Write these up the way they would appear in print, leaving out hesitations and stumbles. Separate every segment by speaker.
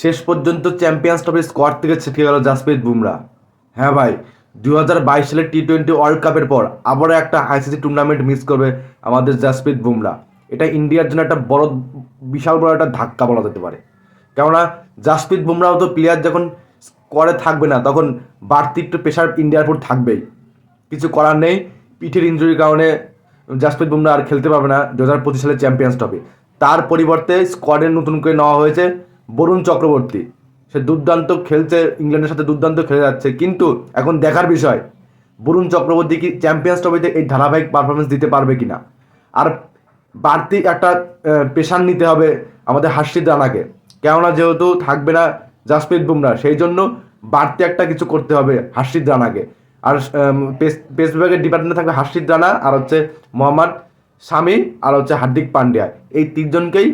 Speaker 1: শেষ পর্যন্ত চ্যাম্পিয়ন্স ট্রফির স্কোয়াড থেকে ছিটকে গেল জাসপ্রীত বুমরা। হ্যাঁ ভাই, 2022 সালের T20 ওয়ার্ল্ড কাপের পর আবারও একটা আইসিসি টুর্নামেন্ট মিস করবে আমাদের জাসপ্রীত বুমরা। এটা ইন্ডিয়ার জন্য একটা বিশাল বড় একটা ধাক্কা বলা যেতে পারে। কেননা জাসপ্রীত বুমরাও তো প্লেয়ার যখন স্কোয়াডে থাকবে না, তখন বাড়তি একটু প্রেশার ইন্ডিয়ার উপর থাকবেই। কিছু করার নেই, পিঠের ইনজুরির কারণে জাসপ্রীত বুমরা আর খেলতে পারবে না 2025 সালের চ্যাম্পিয়ন্স ট্রফি। তার পরিবর্তে স্কোয়াডে নতুন করে নেওয়া হয়েছে বরুণ চক্রবর্তী। সে দুর্দান্ত খেলছে, ইংল্যান্ডের সাথে দুর্দান্ত খেলে যাচ্ছে, কিন্তু এখন দেখার বিষয় বরুণ চক্রবর্তী কি চ্যাম্পিয়ন্স ট্রফিতে এই ধারাবাহিক পারফরমেন্স দিতে পারবে কিনা। আর বাড়তি একটা প্রেশার নিতে হবে আমাদের হার্ষিত রানাকে, কেননা যেহেতু থাকবে না জাসপ্রীত বুমরা, সেই জন্য বাড়তি একটা কিছু করতে হবে হার্ষিত রানাকে। আর পেস বিভাগের ডিপার্টমেন্টে থাকবে হার্ষিত রানা, আর হচ্ছে মোহাম্মদ শামি, আর হচ্ছে হার্দিক পান্ডিয়া। এই তিনজনকেই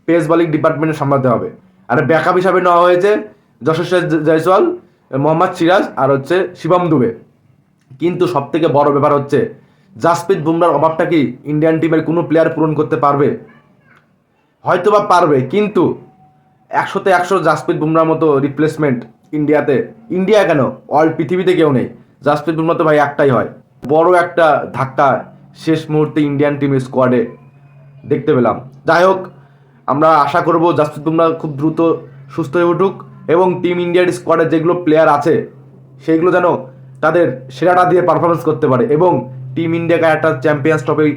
Speaker 1: পেস বোলিং ডিপার্টমেন্টে সামলাতে হবে। আর ব্যাকআপ হিসাবে নেওয়া হয়েছে যশস্বী জয়সওয়াল, মোহাম্মদ সিরাজ, আর হচ্ছে শিবম দুবে। কিন্তু সব থেকে বড় ব্যাপার হচ্ছে জাসপ্রীত বুমরার অভাবটা কি ইন্ডিয়ান টিমের কোনো প্লেয়ার পূরণ করতে পারবে? হয়তো বা পারবে, কিন্তু 100তে 100 জাসপ্রীত বুমরার মতো রিপ্লেসমেন্ট ইন্ডিয়া কেন, অল পৃথিবীতে কেউ নেই। জাসপ্রীত বুমরা তো ভাই একটাই হয়। বড় একটা ধাক্কা শেষ মুহূর্তে ইন্ডিয়ান টিমের স্কোয়াডে দেখতে পেলাম। যাই হোক, আমরা আশা করব জাসপ্রীত বুমরা খুব দ্রুত সুস্থ হয়ে উঠুক এবং টিম ইন্ডিয়ার স্কোয়াডে যেগুলো প্লেয়ার আছে সেইগুলো যেন তাদের সেরাটা দিয়ে পারফরমেন্স করতে পারে এবং টিম ইন্ডিয়াকে একটা চ্যাম্পিয়ন্স ট্রফি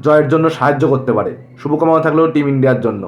Speaker 1: জয়ের জন্য সাহায্য করতে পারে। শুভকামনা থাকলেও টিম ইন্ডিয়ার জন্য।